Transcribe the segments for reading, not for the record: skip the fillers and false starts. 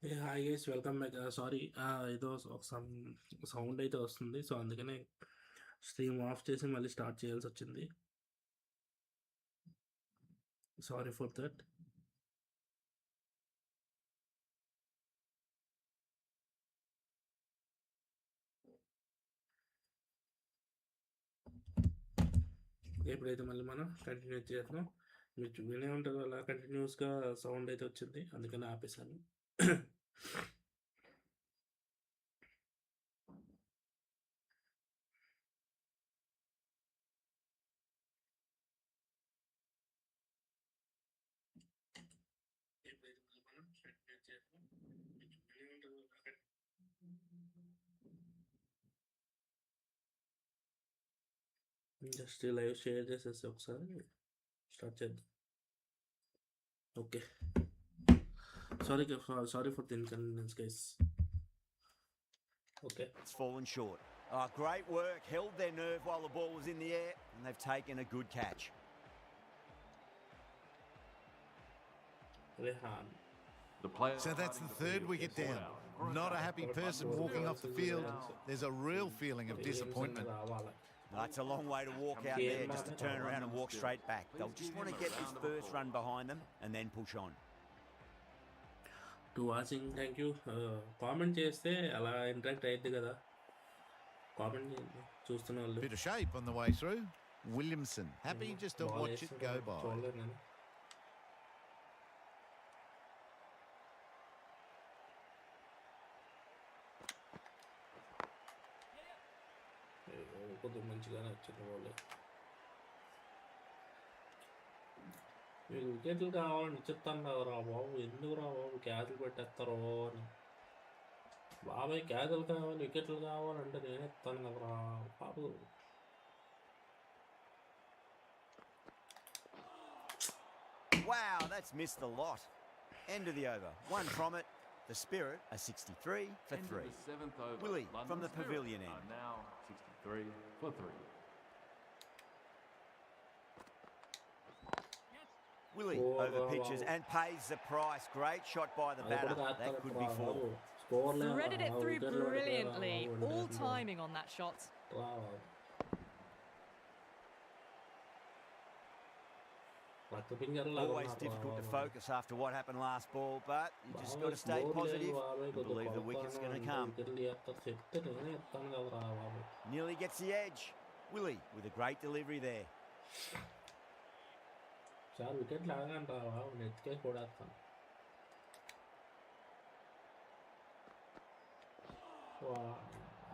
Hey, hi guys, welcome back. Sorry, ఏదో some sound అయితే వస్తుంది. సో అందుకనే స్ట్రీమ్ ఆఫ్ చేసి మళ్ళీ స్టార్ట్ చేయాల్సి వచ్చింది. Sorry for that. ఎప్పుడైతే మళ్ళీ మనం కంటిన్యూ చేద్దాం. మీరు వినే ఉంటారు అలా కంటిన్యూస్గా సౌండ్ అయితే వచ్చింది, అందుకని ఆపేశాను. ఎప్పుడైతే మళ్ళీ మనం కంటిన్యూ చేద్దాం. మీరు వినే ఉంటారు అలా జస్ట్ లైవ్ షేర్ చేసేసి ఒకసారి స్టార్ట్ చేద్దాం. Okay, sorry for the inconvenience guys. Okay. It's fallen short. Oh, great work. Held their nerve while the ball was in the air, and they've taken a good catch. Rehan. So that's the third wicket down. Not a happy person walking off the field. There's a real feeling of disappointment. That's a long way to walk out there just to turn around and walk straight back. They'll just want to get this first run behind them and then push on. To watching, thank you. Comment చేస్తే అలా interact అయ్యింది కదా, comment చేయండి చూస్తున్న వాళ్ళు. Bit of shape on the way through. Williamson happy just to watch it go by. కొద్దిగా మంచిగానే వచ్చింది వాళ్ళు. మీకు వికెట్లు కావాలని చెప్తాను కదరా బాబు, ఎందుకు రా బాబు క్యాచ్లు పెట్టేస్తారో అని. బాబాయ్ క్యాచ్లు కావాలి, వికెట్లు కావాలంటే నేను ఇస్తాను కదరా బాబు. Wow, that's missed the lot. End of the over. One from it. The Spirit are 63 for 3. Willie from the pavilion end. Now 63 for 3. Willie over pitches and pays the price. Great shot by the batter. That could be 4. Threaded it through brilliantly. All timing on that shot. Always difficult to focus after what happened last ball, but you just got to stay positive and believe the wicket's going to come. Nearly gets the edge. Willie with a great delivery there.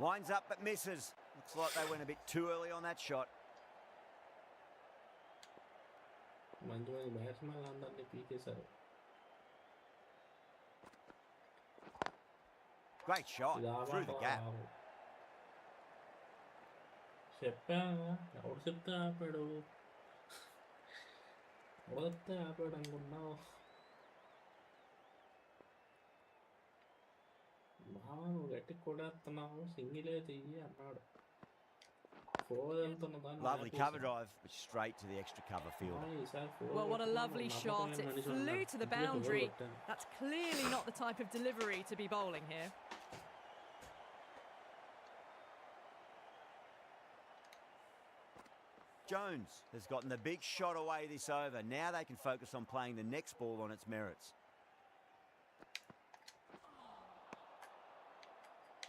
Winds up but misses. Looks like they went a bit too early on that shot. Great shot through the gap. ఎవరు చెప్తే ఆపాడు, ఎవరితే ఆపాడు అనుకున్నావు. బాబా నువ్వు గట్టి కొడేస్తున్నావు, సింగిలే చెయ్యి అన్నాడు. Lovely cover drive, but straight to the extra cover fielder. Well, what a lovely shot. It flew to the boundary. That's clearly not the type of delivery to be bowling here. Jones has gotten the big shot away this over. Now they can focus on playing the next ball on its merits.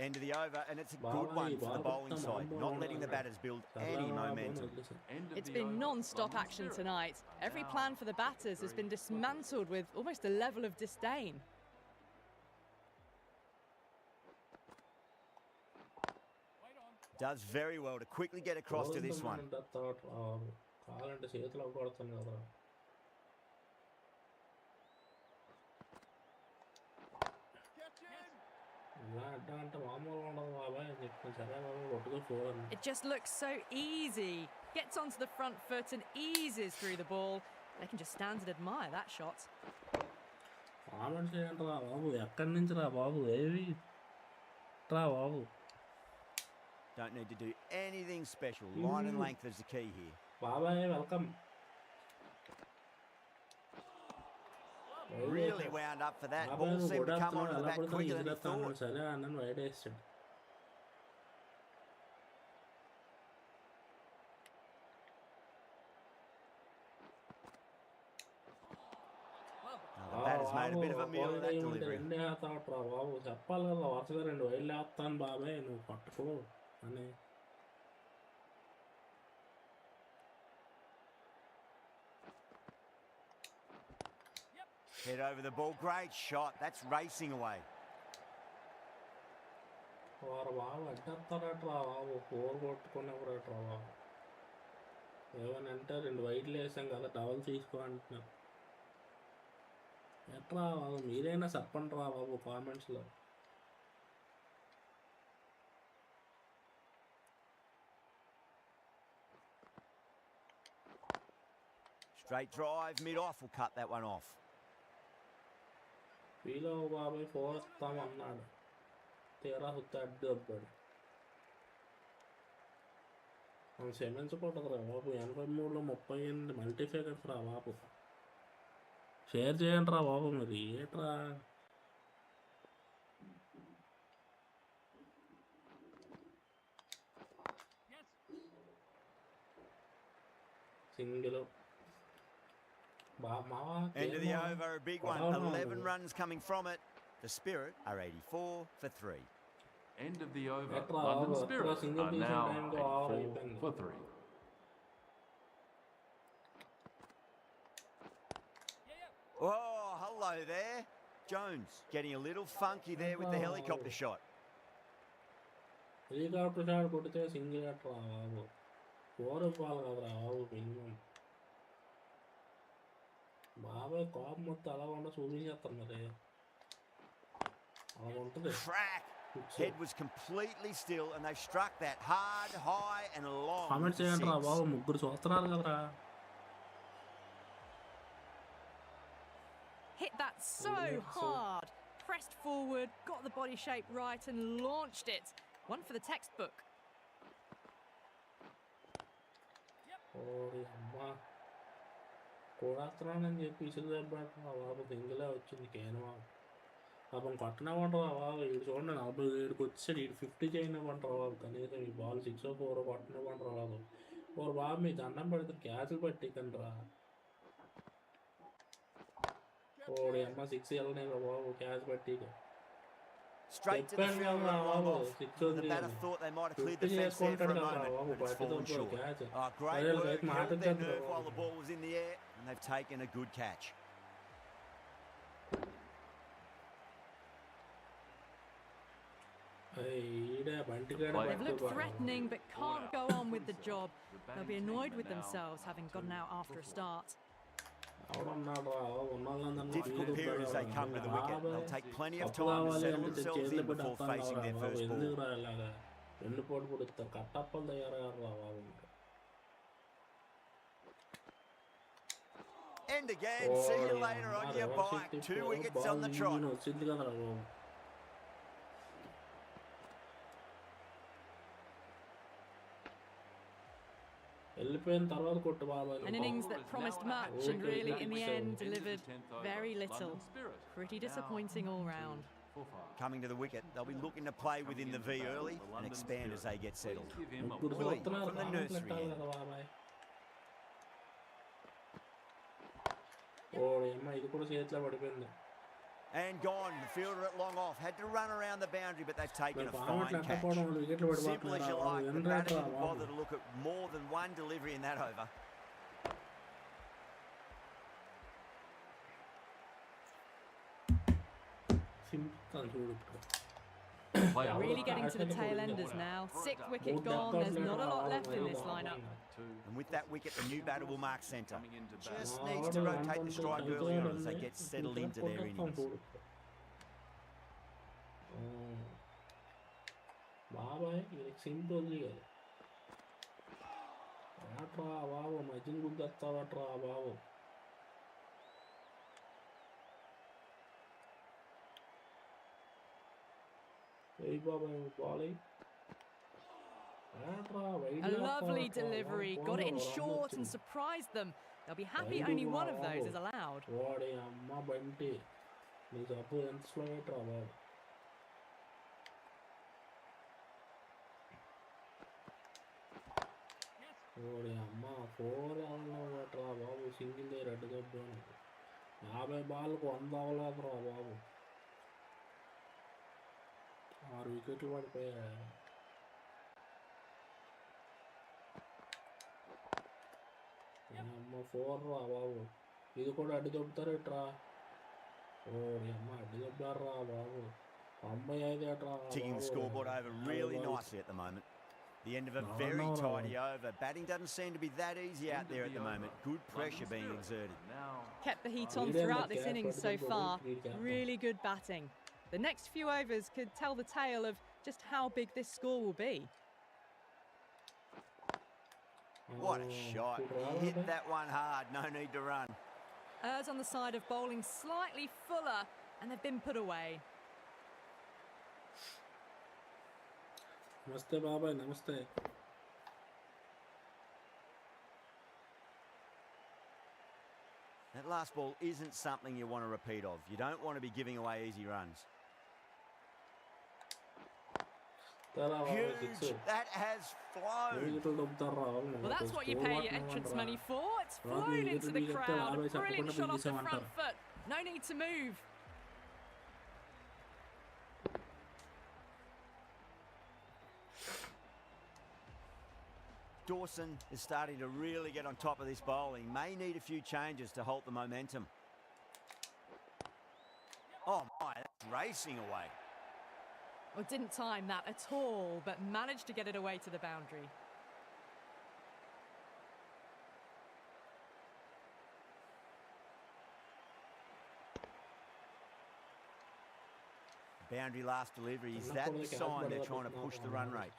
End of the over, and it's a good one for the bowling side, not letting the batters build any momentum. It's been non-stop action tonight. Every plan for the batters has been dismantled with almost a level of disdain. Does very well to quickly get across to this one. It just looks so easy. Gets onto the front foot and eases through the ball. They can just stand and admire that shot. Don't need to do anything special. Line and length is the key here. Bye, welcome. Really wound up for that. Ball seemed to come onto the bat quicker than he thought. సరే అన్నను wide వేస్తాడు. The batter's made a bit of a meal of that delivery. రెండే ఆతాట్రా బాబు, చెప్పాలి కదా వరుసగా 2 వైడ్లు వేస్తాను బాబాయ్ నువ్వు పట్టుకో అని. Head over the ball, great shot. That's racing away. వారు బాబు అడ్డేస్తారట్రా బాబు, 4 కొట్టుకున్నప్పుడట్రా బాబు. ఏమనంటే 2 వైడ్లు వేసాం కదా, డబల్ తీసుకో అంటున్నారు. ఎట్రా బాబు, మీరైనా చెప్పండి రా బాబు కామెంట్స్లో. Straight drive, mid-off will cut that one off. వీలో బాబాయ్ 4 ఇస్తామన్నాడు, తీరా హుత్త అడ్డు అబ్బాడు. మనం క్షమించకూడదు రా బాబు. 83లో 38 మల్టీఫిగర్స్ రా బాబు. షేర్ చేయండి రా బాబు, మరి ఏట్రా single. End of the over, a big one. 11 runs coming from it. The Spirit are 84 for 3. End of the over. London Spirit are now 84 for 3. Oh, hello there. Jones getting a little funky there with the helicopter shot. Helicopter shot కొడితే single అట్రా బాబు, 4 ఇవ్వాలి కదరా బాబు minimum. బాబాయ్ cap మొత్తం అలా ఉండ చూపించేస్తాను మరి, అలా ఉంటుంది. Crack. Head was completely still and they struck that hard, high and long. Comment చేయండి రా బాబు, 3 చూస్తున్నారు కదరా. Hit that so hard. Pressed forward, got the body shape right and launched it. One for the textbook. అమ్మా కూడాస్తున్నానని చెప్పి ఇసులు దెబ్బట్రా బాబు, సింగిలే వచ్చింది కేనవా. పాపం కొట్టనివ్వంటారా బాబు, వీడు చూడండి 47కి వచ్చాడు, వీడు 50 చేయనివ్వంటారా బాబు. కనీసం ఈ బాల్ 6 or 4 కొట్టనివ్వంటారా బాబు. బాబు మీ దండం పెడితే క్యాచ్లు పట్టికండి రా. అమ్మ 6 వెళ్ళనే బాబు, క్యాచ్ పట్టి. Straight to the field run long off. The batter thought they might have cleared the fence there for a moment, but it's fallen short. Oh, great work, held their nerve while the ball was in the air, and they've taken a good catch. They've looked threatening but can't go on with the job. They'll be annoyed with themselves having gotten out after a start. Difficult period as they come to the wicket. They'll take plenty of time to settle themselves in before facing their first ball. End again. See you later on your bike. 2 wickets on the trot. An innings that promised much and really in the end delivered very little. Pretty disappointing all round. Coming to the wicket, they'll be looking to play within the V early and expand as they get settled. Willie from the nursery end. And gone, the fielder at long off. Had to run around the boundary, but they've taken a fine catch. Simple as you like, the batter didn't bother to look at more than one delivery in that over. Really getting to the tail enders now. 6th wicket gone, there's not a lot left in this lineup. And with that wicket, the new batter will mark centre. Just needs to rotate the strike early on as they get settled into their innings. బాబాయ్ simple అట్రా బాబు, మధ్యన గుర్తొస్తావట్రా బాబు. A lovely delivery, got it in short and surprised them. They'll be happy only one of those is allowed. వాడి అమ్మ బంటి నీ సబ్బు ఎంత slow అయ్యట్రా బాబు. వాడి అమ్మ 4 అవ్వట్రా బాబు. Single red దొబ్బాను. 50 బాల్కు 100 అవ్వలేదురా బాబు. 6 వికెట్లు పడిపోయాయి. అమ్మ 4 రా బాబు. ఇది కూడా అడ్డు దొబ్బుతారు ఇట్రా. అమ్మ అడ్డు దొబ్బారా బాబు. 95 ఏట్రా. Ticking the scoreboard over really nicely at the moment. The end of a very tidy over. Batting doesn't seem to be that easy out there at the moment. Good pressure being exerted. Kept the heat on throughout this innings so far. Really good batting. The next few overs could tell the tale of just how big this score will be. What a shot. He hit that one hard. No need to run. Errs on the side of bowling slightly fuller, and they've been put away. Namaste, Baba. Namaste. That last ball isn't something you want to repeat of. You don't want to be giving away easy runs. Huge. That has flown. Well, that's what you pay your entrance money for. It's flown into the crowd. Brilliant shot off the front foot. No need to move. Dawson is starting to really get on top of this bowling. May need a few changes to halt the momentum. Oh my, that's racing away. Well, didn't time that at all, but managed to get it away to the boundary. Boundary last delivery. Is that the sign they're trying to push the run rate?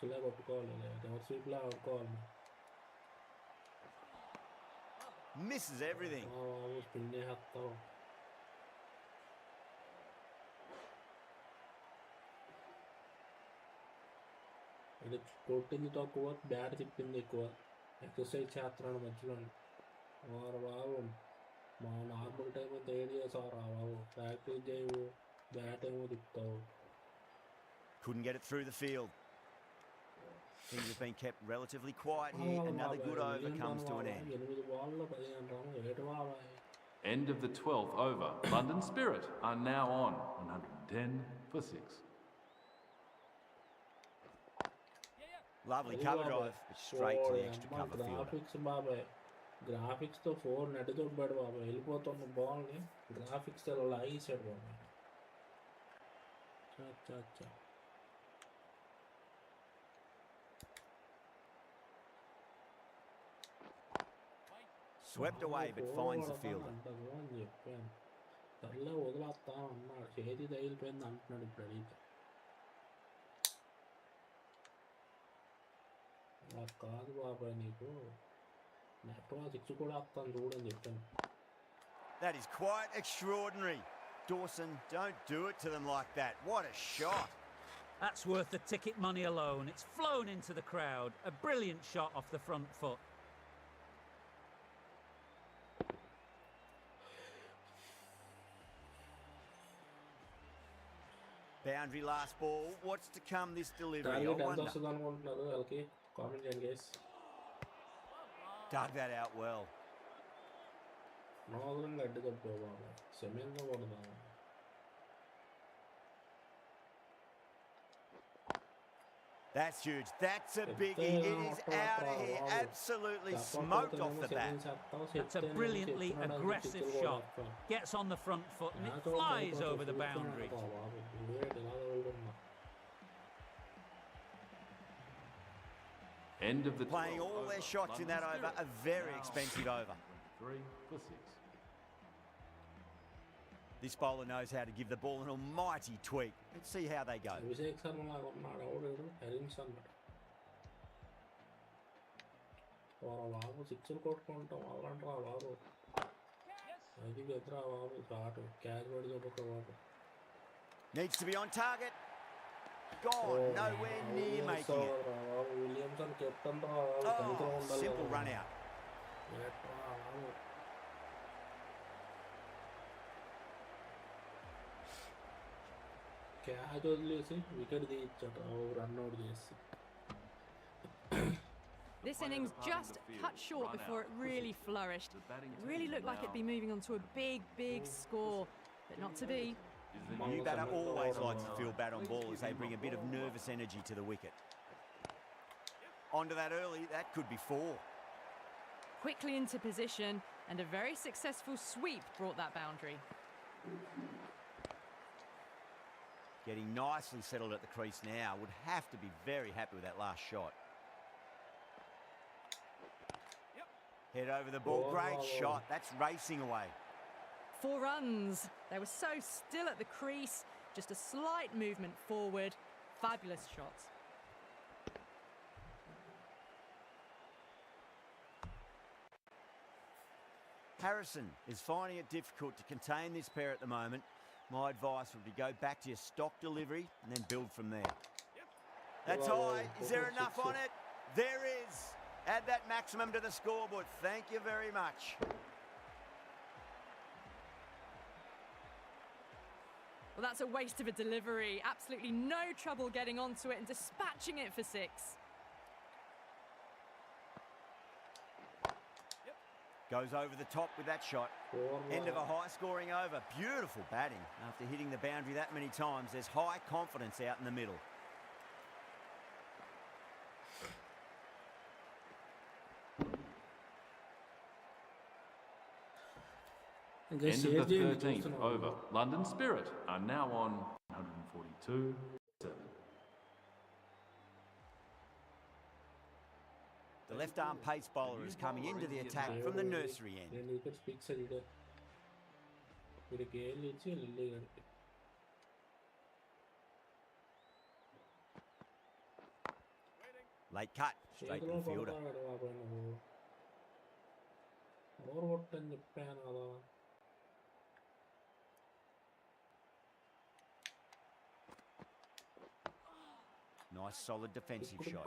Misses everything. ఇది కొట్టింది తక్కువ, bat తిప్పింది ఎక్కువ. Exercise చేస్తున్నాడు మధ్యలో. వారు బాబు మా normal time అంతా ఏం చేసావురా బాబు. ప్రాక్టీస్ చేయవు, బ్యాట్ ఏమో తిప్పుతావు. Couldn't get it through the field. Things have been kept relatively quiet here. Another good over comes to an end. 8 బాల్లో 15 రన్లు. ఏడు బాబాయ్. End of the 12th over. London Spirit are now on 110 for 6. Lovely cover drive, but straight to the extra cover fielder. Graphics బాబాయ్. గ్రాఫిక్స్తో 4 net దొబ్బాడు బాబాయ్. వెళ్ళిపోతున్న బాల్ని graphics లాగేసాడు బాబాయ్. చచ్చా Swept away, but finds the fielder. అని చెప్పాను. సర్లే వదిలేస్తాను అన్నాడు. చేతి తగిలిపోయింది అంటున్నాడు ఇప్పుడు అడిగితే. అలా కాదు బాబాయ్, నీకు నెట్వర్క్ 6 కూడా వస్తాను చూడని చెప్పాను. That is quite extraordinary. Dawson, don't do it to them like that. What a shot. That's worth the ticket money alone. It's flown into the crowd. A brilliant shot off the front foot. Boundary last ball. What's to come this delivery? I wonder. అనుకుంటున్నారు వాళ్ళకి. Comment చేయండి guys. Dug that out well. నోదరంగా అడ్డు తప్పావు బాబు. సెమీన్లో కొడదాము. That's huge. That's a biggie. It is out of here. Absolutely smoked off the bat. That's a brilliantly aggressive shot. Gets on the front foot and it flies over the boundary. End of the Playing all their shots in that over. A very expensive over. 3 for 6. This bowler knows how to give the ball an almighty tweak. Let's see how they go. బాబు 6 కొట్టుకుంటాం అలాంటిరా బాబు. అది ఎదురా బాబు. Shot catch పడి చెప్పబాబు. Needs to be on target. Gone. Nowhere near making it. Williamson captain రా. Simple run out. Catch వదిలేసి wicket తీయించట run out చేసి. This innings just cut short before it really flourished. It really looked like it'd be moving on to a big score, but not to be. The new batter always likes to feel bat on ball as they bring a bit of nervous energy to the wicket. Onto that early, that could be 4. Quickly into position, and a very successful sweep brought that boundary. Getting nicely settled at the crease now. Would have to be very happy with that last shot. Head over the ball. Great shot. That's racing away. 4 runs. They were so still at the crease. Just a slight movement forward. Fabulous shot. Harrison is finding it difficult to contain this pair at the moment. My advice would be go back to your stock delivery and then build from there. That's high. Is there enough on it? There is. Add that maximum to the scoreboard. Thank you very much. Well, that's a waste of a delivery. Absolutely no trouble getting onto it and dispatching it for 6. Goes over the top with that shot. End of a high-scoring over. Beautiful batting. After hitting the boundary that many times, there's high confidence out in the middle. End of the 13th over. London Spirit are now on 142-7. The left-arm pace bowler is coming into the attack from the nursery end. Late cut, straight to the fielder. Nice solid defensive shot.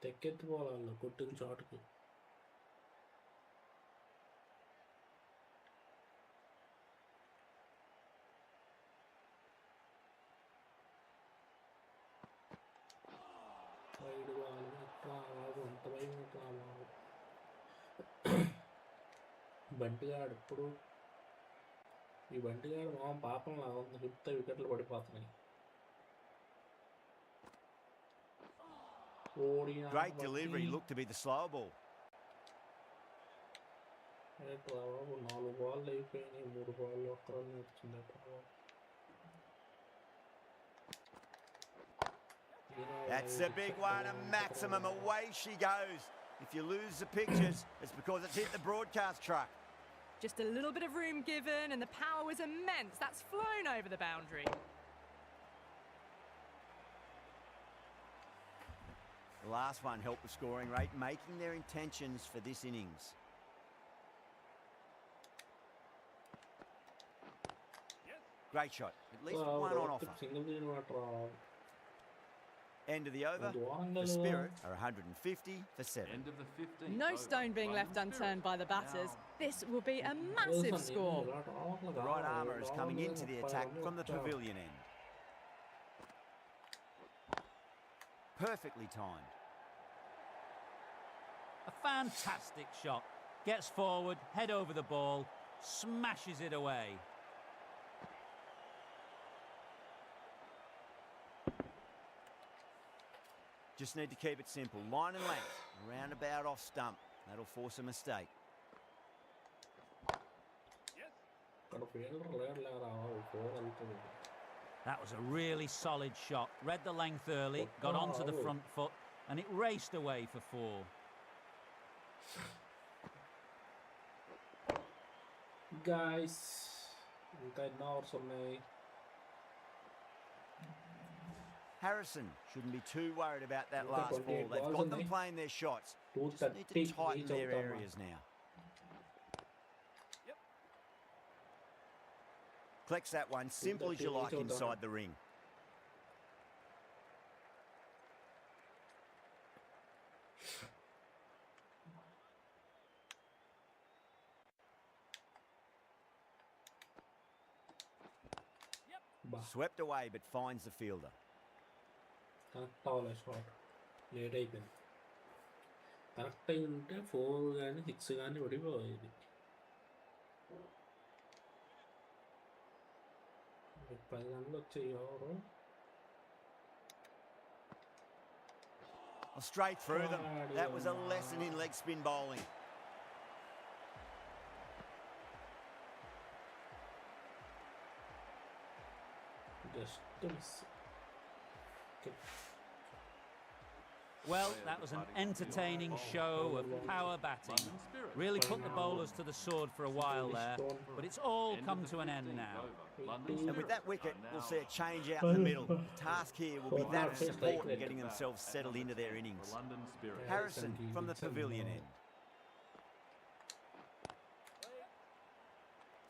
తెక్కెత్తిపోవాలి కొట్టిన షాట్కి. Wide ball ఎట్లా బాబు, అంత భయం ఎట్లా బాబు. బంటిగాడు ఇప్పుడు ఈ బంటిగాడు మా పాపంలా ఉంది. హిప్త వికెట్లు పడిపోతున్నాయి. Great delivery, looked to be the slow ball. 4 ball అయిపోయినాయి, 3 బాల్ 1 రన్ వచ్చిందట. That's the big one, a maximum. Away she goes. If you lose the pictures, it's because it's hit the broadcast truck. Just a little bit of room given, and the power was immense. That's flown over the boundary. The last one helped the scoring rate, making their intentions for this innings. Great shot. At least one on offer. End of the over. The Spirit are 150 for 7. End of the 15th. No over. stone being left unturned by the batters. This will be a massive score. The right armour is coming into the attack from the pavilion end. Perfectly timed. A fantastic shot. Gets forward, head over the ball, smashes it away. Just need to keep it simple. Line and length. Roundabout off stump. That'll force a mistake. That was a really solid shot. Read the length early, got onto the front foot, and it raced away for 4. Guys, ఇంకా ఎన్నో hours ఉన్నాయి. Harrison shouldn't be too worried about that last ball. They've got them playing their shots. Just need to tighten their areas now. Collects that one, simple as you like inside the ring. Swept away, but finds the fielder. Correct అవ్వాలి shot, late అయిపోయింది. Correct అయి ఉంటే 4 కానీ 6 కానీ పడిపోయేది. 10 రన్లు వచ్చాయి ఎవరు. Straight through them. That was a lesson in leg spin bowling. Just miss. Okay. Well, that was an entertaining show of power batting. Really put the bowlers to the sword for a while there, but it's all come to an end now. And with that wicket, we'll see a change out in the middle. The task here will be that of support and getting themselves settled into their innings. Harrison from the pavilion end.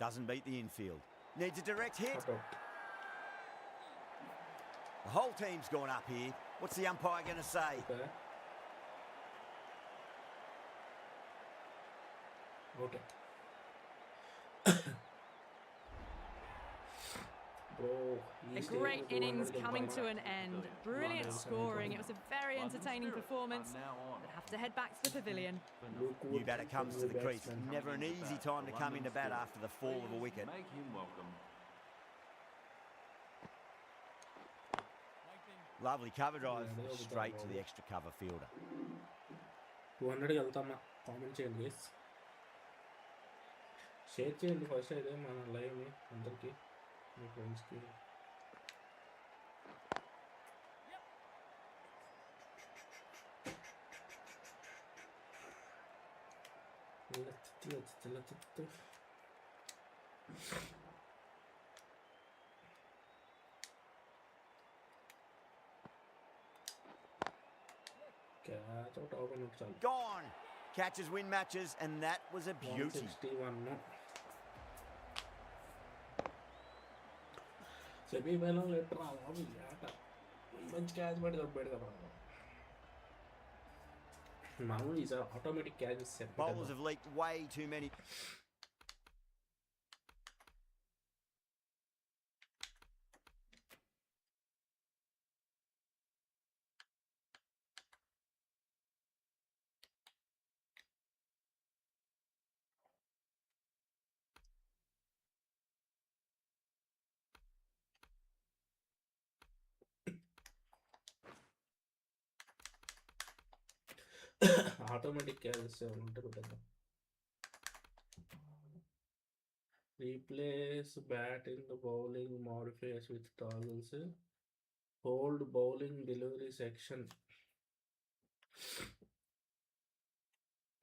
Doesn't beat the infield. Needs a direct hit. The whole team's gone up here. What's the umpire going to say? Okay. Bro, A great innings coming to an end. Brilliant scoring. It was a very entertaining performance. We'll have to head back to the pavilion. New batter comes to the crease. Never an easy time to come into bat after the fall of a wicket. Make him welcome. Lovely cover drive, straight to the extra cover fielder. 200కి వెళ్తామా? Comment చేయండి guys, share చేయండి first అయితే మన లైవ్ని అందరికీ, మీ ఫ్రెండ్స్కి. Gone! Catches win matches, and that was a beauty. 161. Semi final లెటర్ ఆట మంచి క్యాచ్ పడి తప్పాడు కదా మామూలు ఈసారి ఆటోమేటిక్ క్యాచ్ ఇస్తారు. Bowlers have leaked way too many. Automatic catch ఉంటారు కదా. Replace bat in the bowling modifiers with toggles, hold bowling delivery section,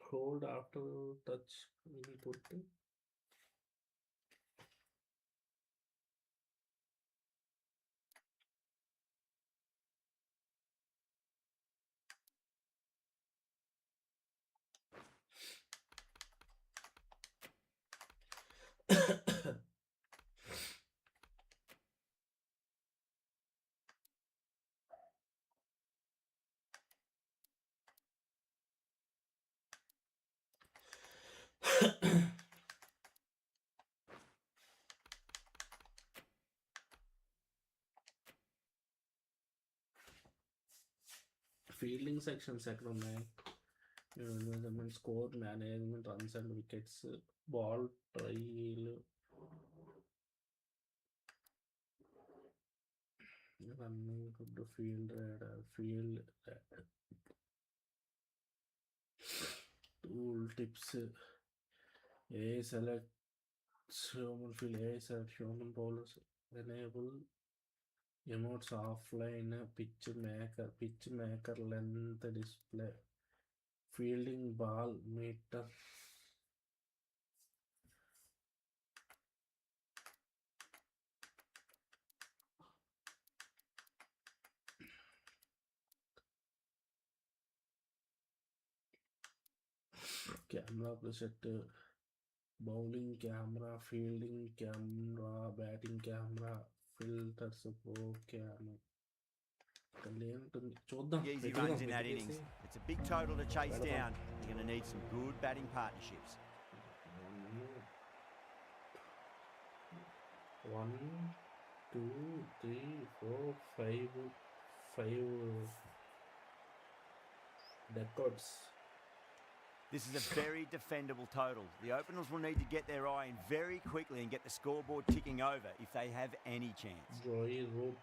hold after touch input. Fielding sections ఎక్కడ ఉన్నాయి? Score management, runs and wickets, ball trail, running, field rider, field tool tips, a select human field, a select human bowlers, enable emotes offline, pitch maker length display, fielding ball meter, camera preset, bowling camera, fielding camera, batting camera, filters, Easy runs in that innings. It's a big total to chase down. You're going to need some good batting partnerships. 1 2, 3, 4, 5 decades. This is a very defendable total. The openers will need to get their eye in very quickly and get the scoreboard ticking over if they have any chance. Joy root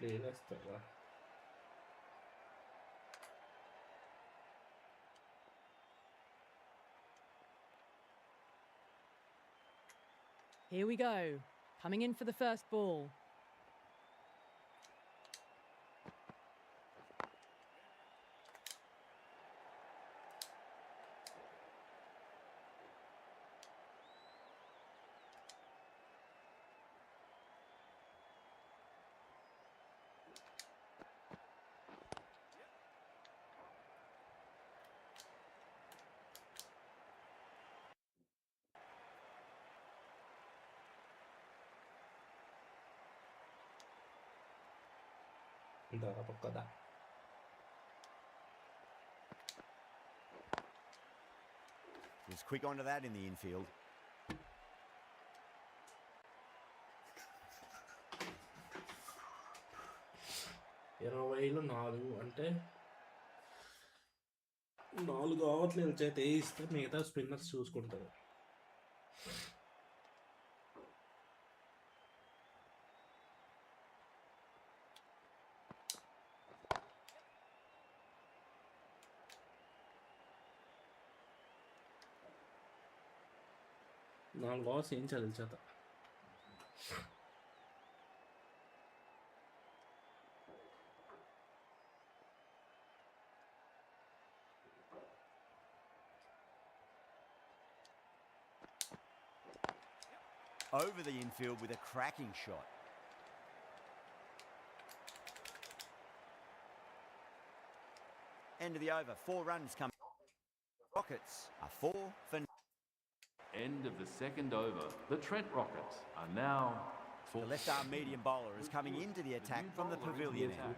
లేనేస్తారా? Here we go. Coming in for the first ball. ఇందాక పక్కదా Was quick onto that in the infield. ఇరవైలో 4 అంటే 4 ఓవర్లు చేత వేయిస్తే మిగతా spinners చూసుకుంటారు. నాలుగు hours ఏం చదివి చేత Over the infield with a cracking shot. End of the over. 4 runs come. Rockets are 4 for. End of the second over. The Trent Rockets are now The left arm medium bowler is coming into the attack from the pavilion end.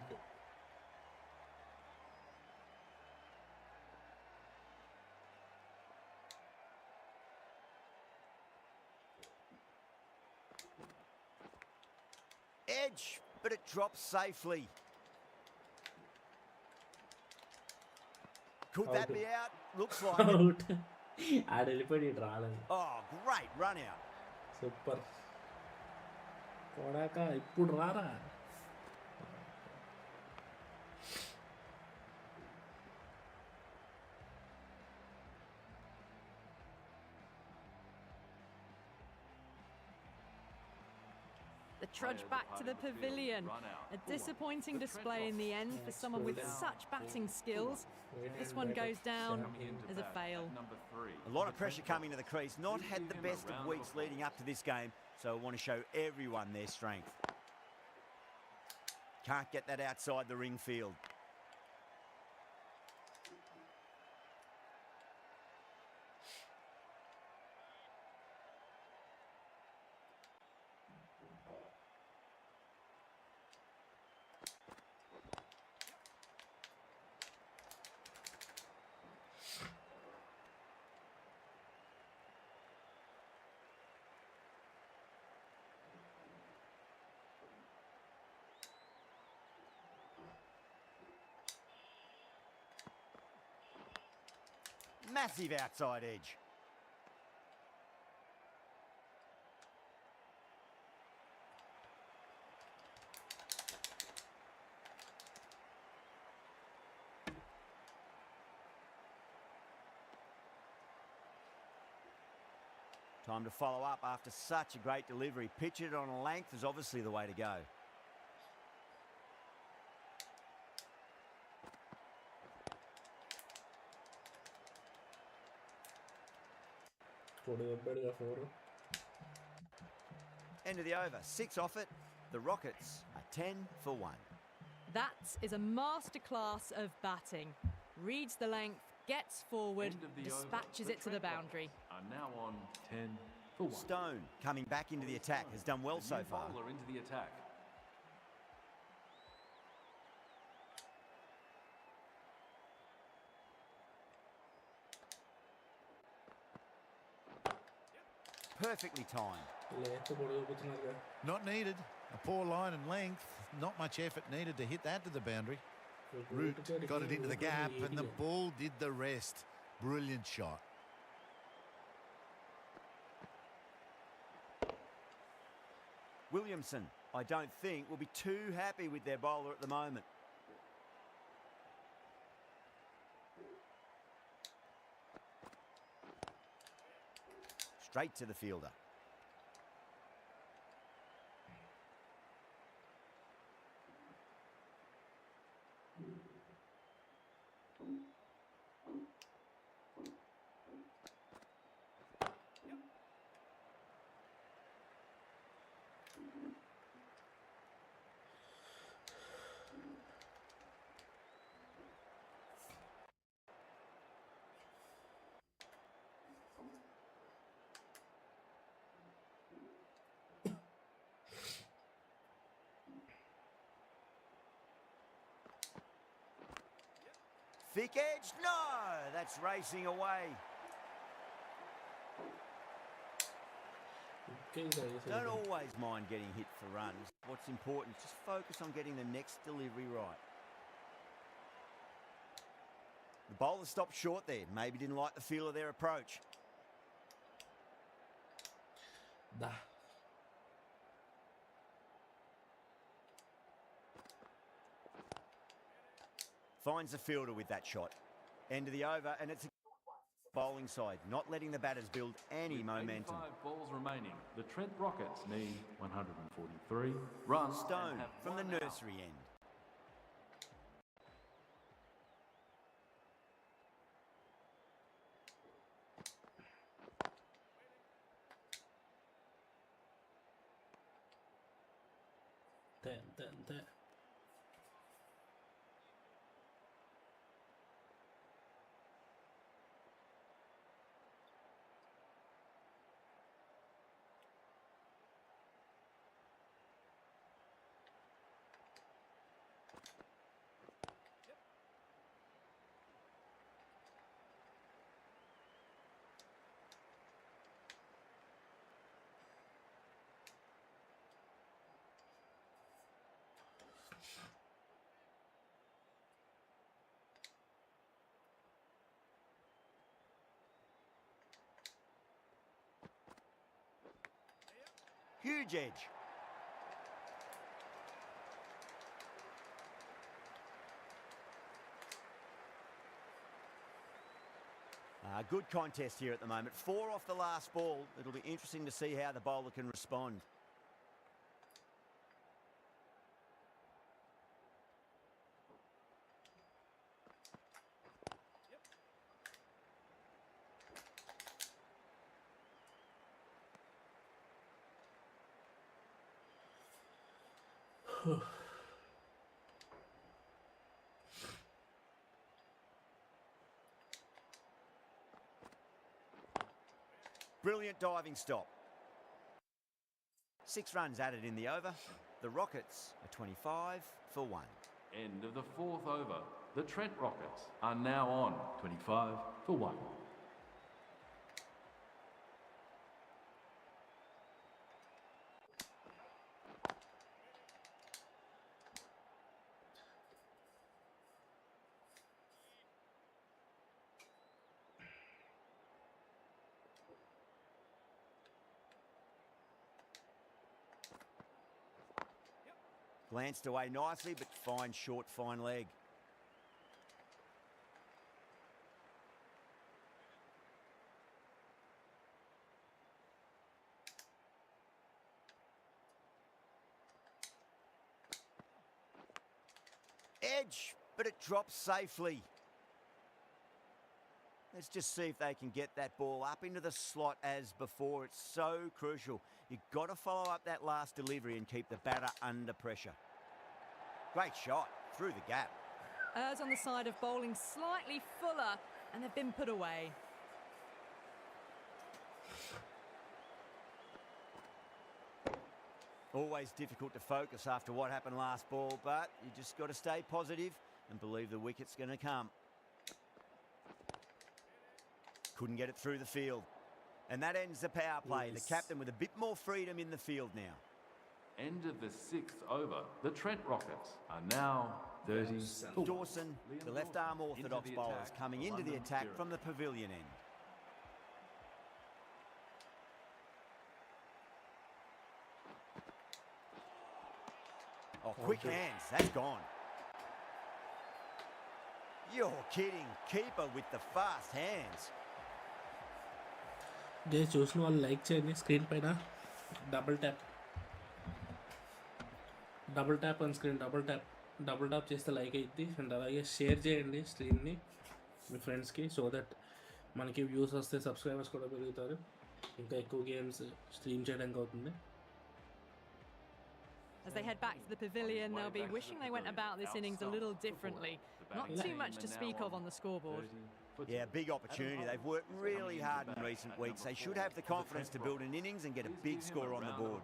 Edge, but it drops safely. Could that be out? Looks like it. Out ఆడ వెళ్ళిపోయి ఇటు రాలేదు. Oh, great run out. Super కొడాక ఇప్పుడు రారా. The trudge back to the pavilion. A disappointing display in the end for someone with such batting skills. This one goes down as a fail. number 3. A lot of pressure coming to the crease. Not had the best of weeks leading up to this game, so I want to show everyone their strength. Can't get that outside the ring field. Massive outside edge. Time to follow up after such a great delivery. Pitch it on a length is obviously the way to go. End of the over. 6 off it. The Rockets are 10 for 1. That is a masterclass of batting. Reads the length, gets forward, End of the dispatches over. it to the boundary. Are now on 10 for 1. Stone coming back into the attack has done well so far. Bowler into the attack. Perfectly timed. Not needed. A poor line and length. Not much effort needed to hit that to the boundary. Root got it into the gap and the ball did the rest. Brilliant shot. Williamson, I don't think, will be too happy with their bowler at the moment. Straight to the fielder. Thick edge, no, that's racing away. Don't always mind getting hit for runs. What's important is just focus on getting the next delivery right. The bowler stopped short there. Maybe didn't like the feel of their approach. Finds the fielder with that shot. End of the over, and it's a bowling side, not letting the batters build any With momentum. 85 balls remaining, the Trent Rockets need 143 runs. Stone from the nursery end. Huge edge. Good contest here at the moment. 4 off the last ball. It'll be interesting to see how the bowler can respond. Brilliant diving stop. 6 runs added in the over. The Rockets are 25 for 1. End of the 4th over. The Trent Rockets are now on 25 for 1. Glanced away nicely, but fine short, fine leg. Edge, but it drops safely. Let's just see if they can get that ball up into the slot as before. It's so crucial. You've got to follow up that last delivery and keep the batter under pressure. Great shot through the gap. Errs on the side of bowling slightly fuller, and they've been put away. Always difficult to focus after what happened last ball, but you just got to stay positive and believe the wicket's going to come. Couldn't get it through the field. And that ends the power play. Nice. The captain with a bit more freedom in the field now. End of the 6th over. The Trent Rockets are now 30. Dawson, the left-arm orthodox bowlers, coming into the attack from the pavilion end. Oh, quick hands. That's gone. You're kidding. Keeper with the fast hands. Guys చూసిన వాళ్ళు like చేయండి. Screen పైన double tap on screen double tap చేస్తే like అయ్యింది. And అలాగే share చేయండి స్ట్రీమ్ని మీ ఫ్రెండ్స్కి, so that మనకి వ్యూస్ వస్తే సబ్స్క్రైబర్స్ కూడా పెరుగుతారు, ఇంకా ఎక్కువ గేమ్స్ స్ట్రీమ్ చేయడానికి అవుతుంది. As they head back to the pavilion, they'll be wishing they went about this innings a little differently. Not too much to speak of on the scoreboard. Yeah, big opportunity. They've worked really hard in recent weeks. They should have the confidence to build an innings and get a big score on the board.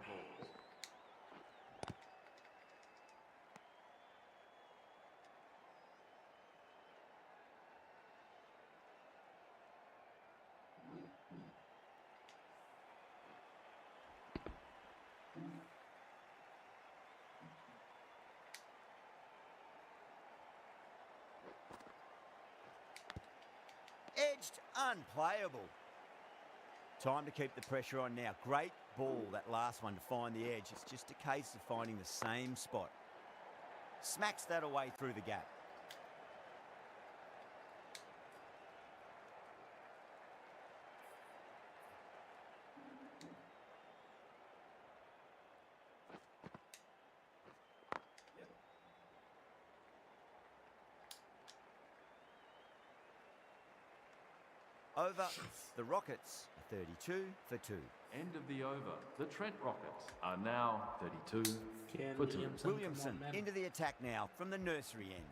Edged, unplayable. Time to keep the pressure on now. Great ball, that last one, to find the edge. It's just a case of finding the same spot. Smacks that away through the gap. Over, the Rockets are 32 for 2. End of the over. The Trent Rockets are now 32 for 2. Williamson into the attack now from the nursery end.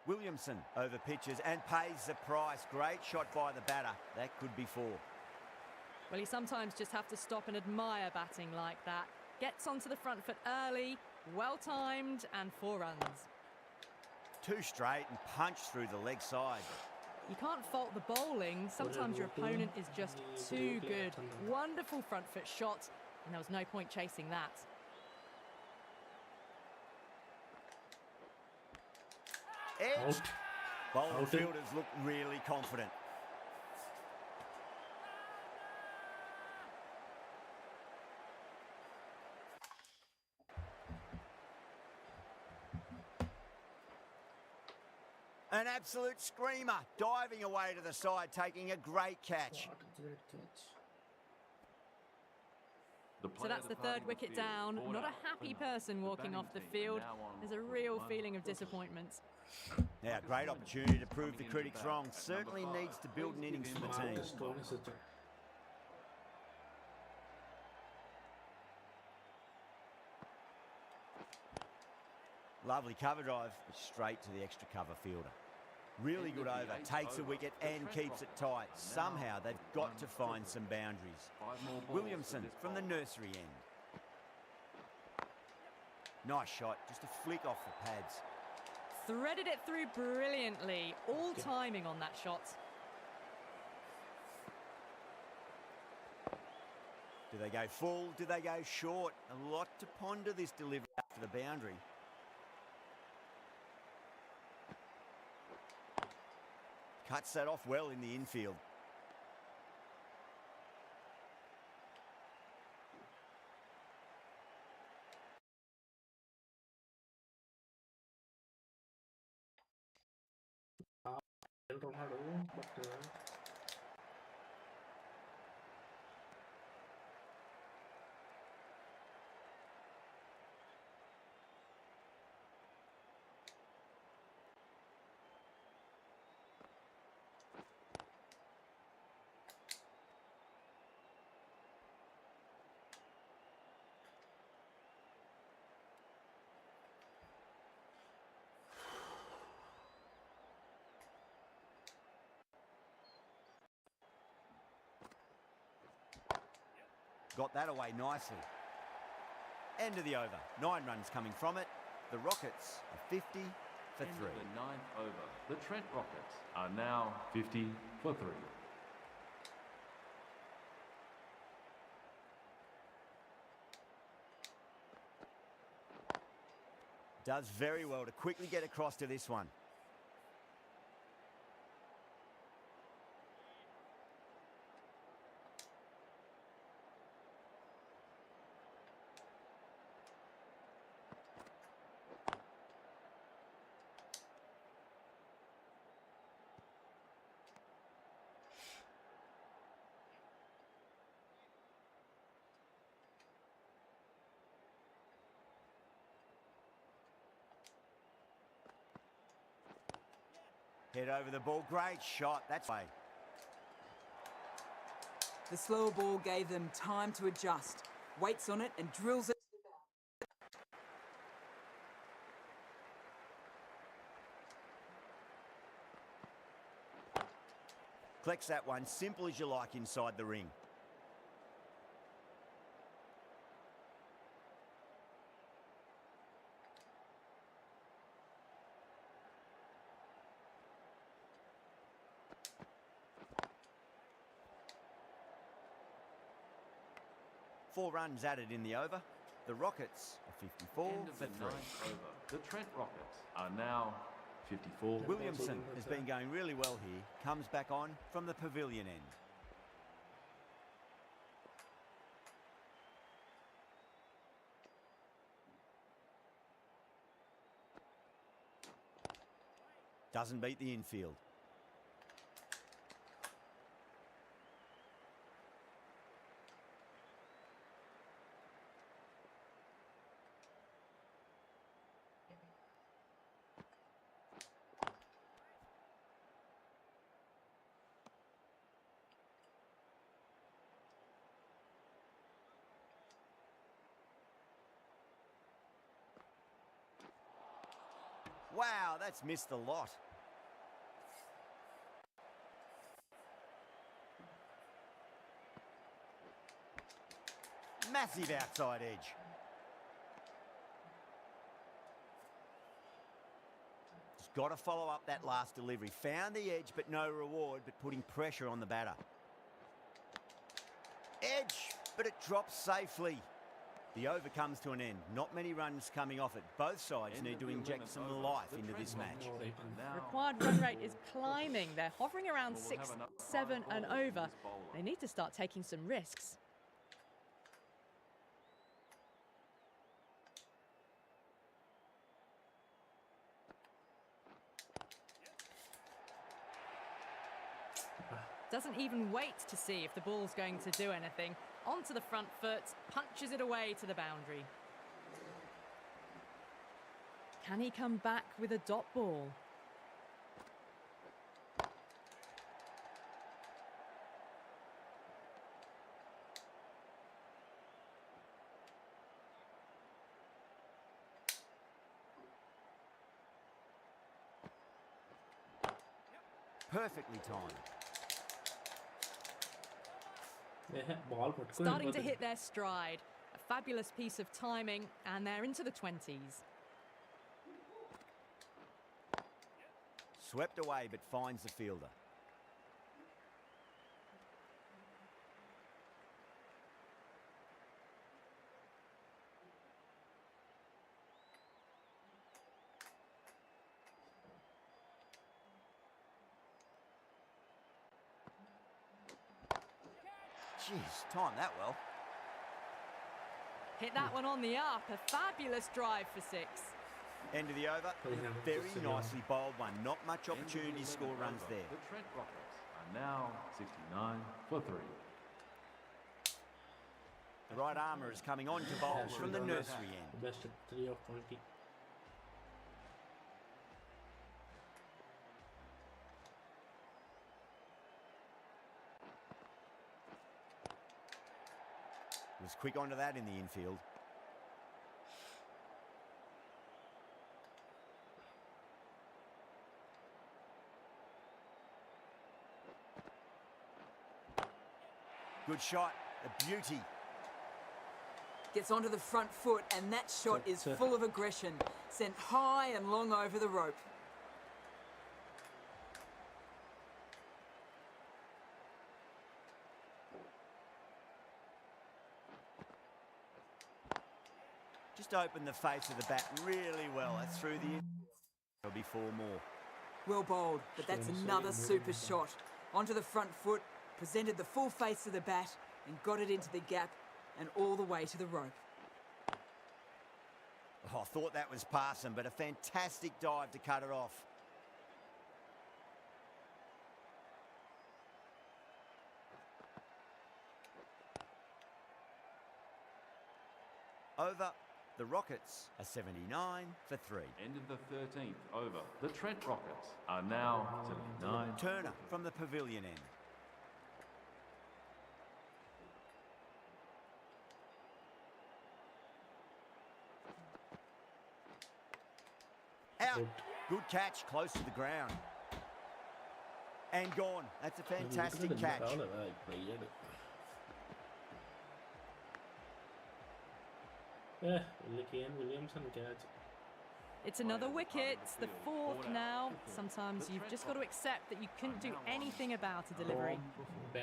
Williamson over pitches and pays the price. Great shot by the batter. That could be 4. Well, you sometimes just have to stop and admire batting like that. Gets onto the front foot early, well-timed, and 4 runs. 2 straight and punched through the leg side. You can't fault the bowling. Sometimes your opponent is just too good. Wonderful front foot shot, and there was no point chasing that. Edge. Bowling Out. fielders look really confident. An absolute screamer, diving away to the side, taking a great catch. So that's the 3rd wicket down. Not a happy person walking off the field. There's a real feeling of disappointment. Now, great opportunity to prove the critics wrong. Certainly needs to build an innings for the team. Lovely cover drive, but straight to the extra cover fielder. Really good over, takes a wicket and keeps it tight. Somehow they've got to find some boundaries. Williamson from the nursery end. Nice shot, just a flick off the pads. Threaded it through brilliantly. All timing on that shot. Do they go full? Do they go short? A lot to ponder this delivery after the boundary. Cuts that off well in the infield. Got that away nicely. End of the over. 9 runs coming from it. The Rockets are 50 for 3. End of the 9th over. The Trent Rockets are now 50 for 3. Does very well to quickly get across to this one. Head over the ball. Great shot. That's way. The slower ball gave them time to adjust. Waits on it and drills it. Collects that one. Simple as you like inside the ring. Four runs added in the over. The Rockets are 54 End of for the 3. 9th over. The Trent Rockets are now 54. Williamson has been going really well here. Comes back on from the pavilion end. Doesn't beat the infield. Wow, that's missed a lot. Massive outside edge. Just got to follow up that last delivery. Found the edge, but no reward, but putting pressure on the batter. Edge, but it drops safely. The over comes to an end. Not many runs coming off it. Both sides need to inject some life into this match. Required run rate is climbing. They're hovering around 6, 7 and over. They need to start taking some risks. Doesn't even wait to see if the ball's going to do anything. Onto the front foot, punches it away to the boundary. Can he come back with a dot ball? Perfectly timed. Starting to hit their stride. A fabulous piece of timing, and they're into the 20s. Swept away, but finds the fielder. Jeez, timed that well. Hit that one on the up. A fabulous drive for 6. End of the over. Very nicely bowled one. Not much opportunity to score runs there. The Trent Rockets are now 69 for 3. The right armour is coming on to bowl from the nursery end. Best 3 of 20. Was quick onto that in the infield. Good shot, a beauty. Gets onto the front foot, and that shot is full of aggression. Sent high and long over the rope. Just opened the face of the bat really well. That's through the... There'll be 4 more. Well bowled, but that's another super shot. Onto the front foot, presented the full face of the bat, and got it into the gap and all the way to the rope. Oh, I thought that was passing, but a fantastic dive to cut it off. Over. The Rockets are 79 for 3. End of the 13th over. The Trent Rockets are now 79. Turner from the pavilion end. Out. Good catch, close to the ground. And gone. That's a fantastic catch. It's another wicket. It's the 4th now. Sometimes you've just got to accept that you couldn't do anything about a delivery.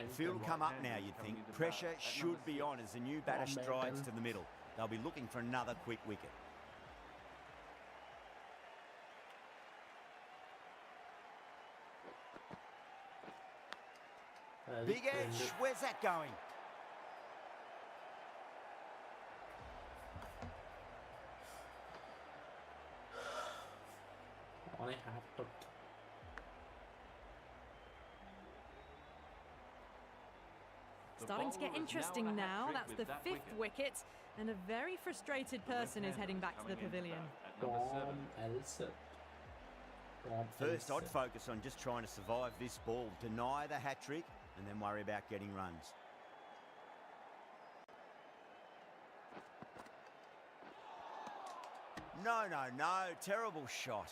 Field will come up now, you'd think. Pressure should be on as the new batter strides to the middle. They'll be looking for another quick wicket. Big edge. Where's that going? Starting to get interesting now. That's the 5th wicket, and a very frustrated person is heading back to the pavilion. First, I'd focus on just trying to survive this ball, deny the hat-trick, and then worry about getting runs. No, no, no. Terrible shot.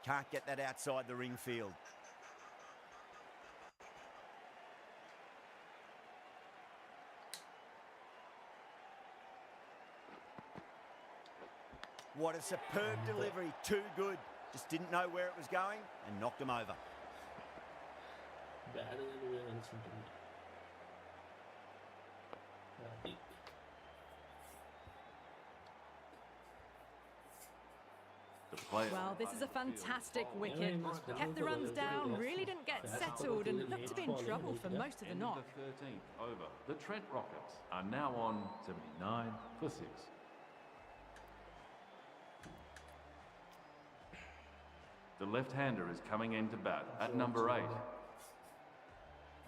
Can't get that outside the ring field. What a superb delivery. Too good. Just didn't know where it was going and knocked him over. Well, this is a fantastic wicket. Kept the runs down, really didn't get settled, and looked to be in trouble for most of the knock. The 13th over. The Trent Rockets are now on 79 for 6. The left-hander is coming in to bat at number 8.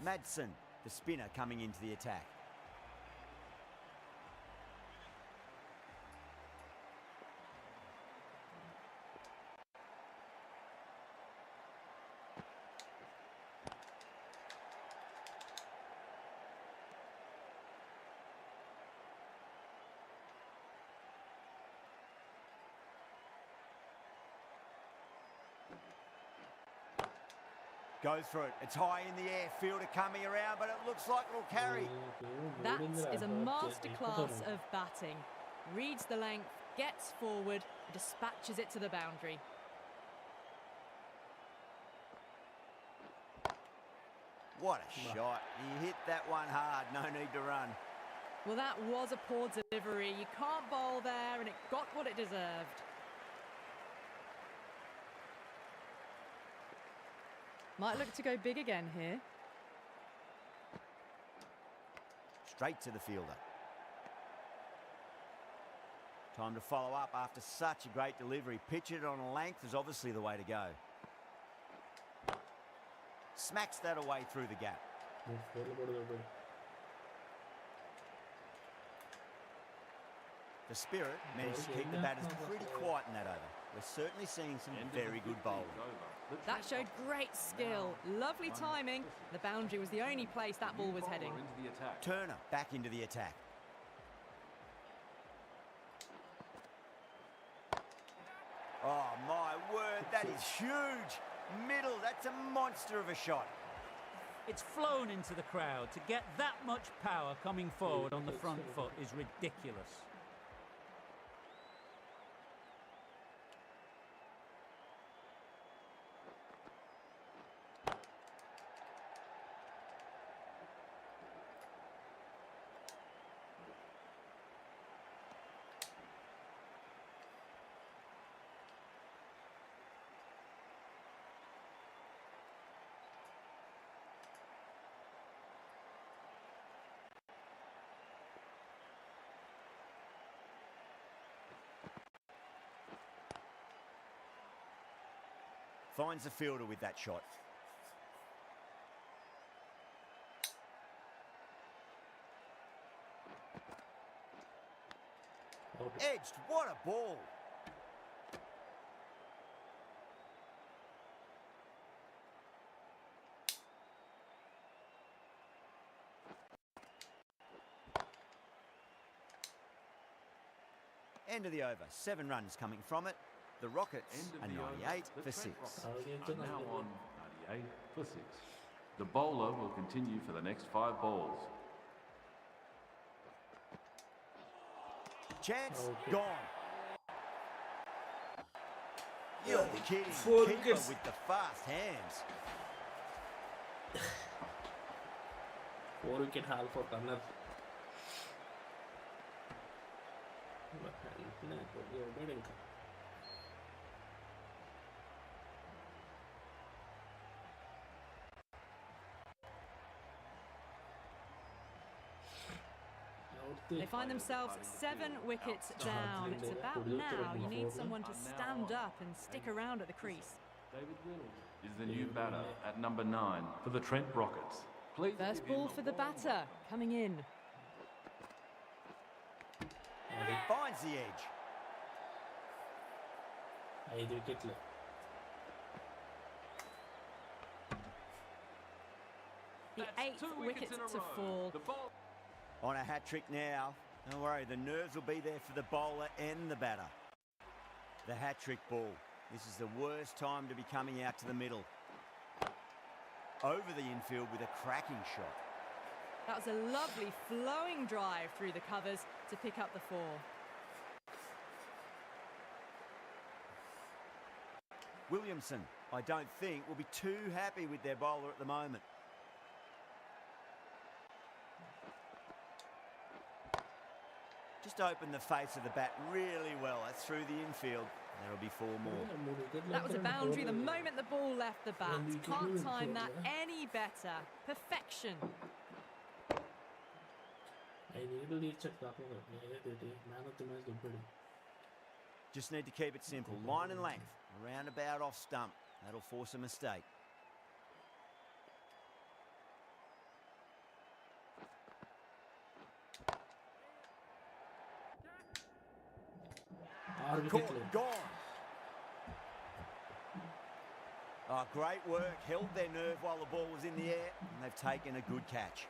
Madsen, the spinner, coming into the attack. Goes for it. It's high in the air. Fielder coming around, but it looks like it'll carry. That is a masterclass of batting. Reads the length, gets forward, dispatches it to the boundary. What a shot. He hit that one hard. No need to run. Well, that was a poor delivery. You can't bowl there, and it got what it deserved. Might look to go big again here. Straight to the fielder. Time to follow up after such a great delivery. Pitch it on a length is obviously the way to go. Smacks that away through the gap. The Spirit managed to keep the batters pretty quiet in that over. We're certainly seeing some very good bowling. That showed great skill. Lovely timing. The boundary was the only place that ball was heading. Turner back into the attack. Oh, my word, that is huge. Middle, that's a monster of a shot. It's flown into the crowd. To get that much power coming forward on the front foot is ridiculous. Finds the fielder with that shot. Edged, what a ball. End of the over, 7 runs coming from it. The Rockets are 98 for 6. Are now on 98 for 6. The bowler will continue for the next 5 balls. Chance gone. You're kidding. Four Keeper wickets. with the fast hands. 4 wicket haul for Tanner. They find themselves 7 wickets down. It's about now you need someone to stand up and stick around at the crease. David Reynolds is the new batter at number 9 for the Trent Rockets. Please First give him ball for the batter, coming in. Finds the edge. 5 wickets. The 8th wicket to fall. On a hat-trick now. Don't worry, the nerves will be there for the bowler and the batter. The hat-trick ball. This is the worst time to be coming out to the middle. Over the infield with a cracking shot. That was a lovely flowing drive through the covers to pick up the 4. Williamson, I don't think, will be too happy with their bowler at the moment. Just open the face of the bat really well. That's through the infield. That'll be 4 more. That was a boundary the moment the ball left the bat. Can't time that any better. Perfection. Just need to keep it simple. Line and length. Around about off stump. That'll force a mistake. Caught, gone. Oh, great work. Held their nerve while the ball was in the air, and they've taken a good catch.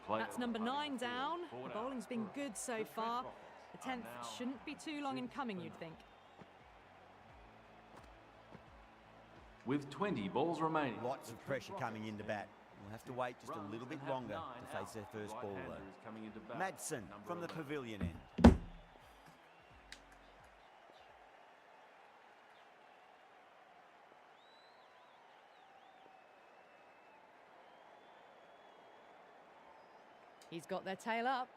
That's number 9 down. The bowling's been good so far. The 10th shouldn't be too long in coming, you'd think. With 20 balls remaining. Lots of pressure coming into bat. We'll have to wait just a little bit longer to face their first ball, though. Madsen from the pavilion end. He's got their tail up.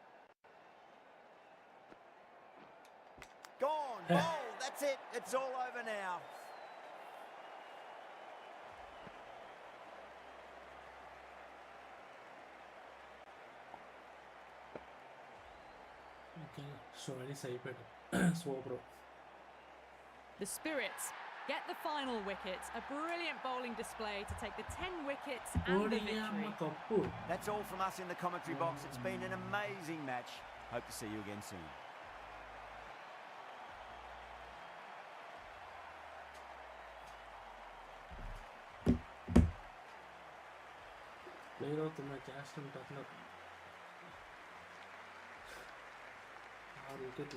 Gone, bowl, that's it. It's all over now. Okay, so any side so bro. The Spirits get the final wicket. A brilliant bowling display to take the 10 wickets and the victory. That's all from us in the commentary box. It's been an amazing match. Hope to see you again soon. Hero to my cast and Turner. 6 wickets.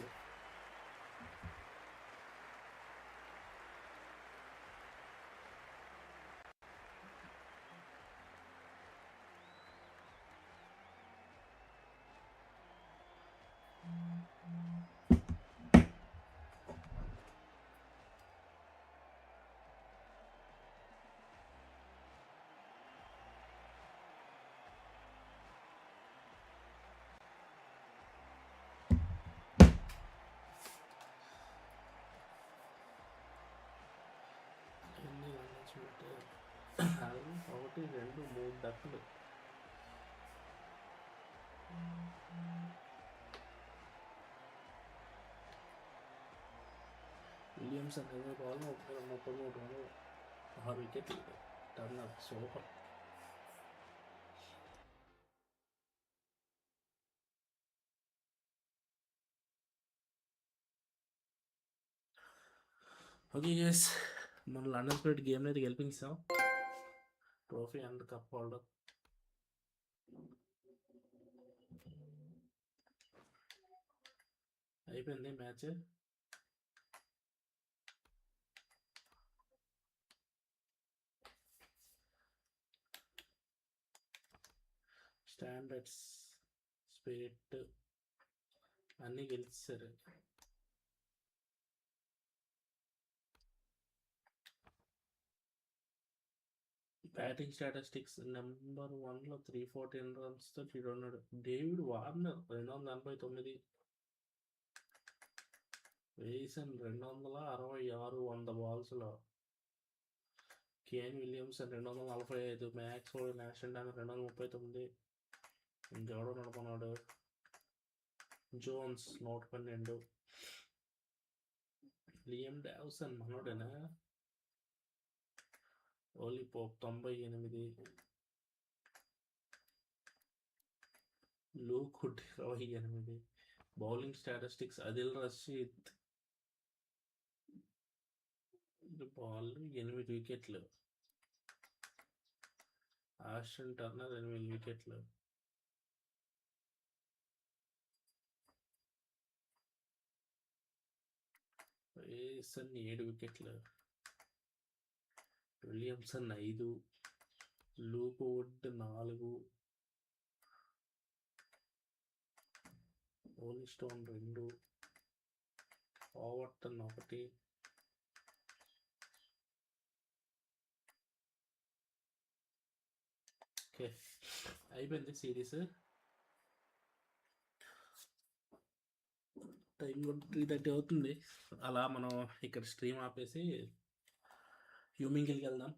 ఒకటి 2 3 డక్కులు. Williamson 20 ball 33 రన్లు 6 వికెట్లు. Turner super. Okay guys, మన London spirit గేమ్ని అయితే గెలిపించాం. Trophy and cup holder. అయిపోయింది match. Standards, spirit అన్నీ గెలిచారు. బ్యాటింగ్ స్టాటిస్టిక్స్ నెంబర్ 1లో 314 రన్స్తో ఉన్నాడు. డేవిడ్ వార్నర్ 289, వేసన్ 266 100 బాల్స్లో, కేన్ విలియమ్సన్ 245, మ్యాక్స్ నేషనల్ డామర్ 239, ఇంకెవడో నడుపున్నాడు, జోన్స్ 112, లియం డావ్సన్ మనోడేనా, Ollie Pope 98, Luke Hood 28. Bowling statistics Adil Rashid ball 8 వికెట్లు, ఆస్టన్ టర్నర్ 8 వికెట్లు, వేసన్ 7 వికెట్లు, Williamson 5, Luke Wood 4, Ollie Stone 2, Overton 1. Okay, అయిపోయింది సిరీస్. టైం కూడా 3:30 అవుతుంది. అలా మనం ఇక్కడ స్ట్రీమ్ ఆపేసి హ్యూమింగ్కి వెళ్దాం.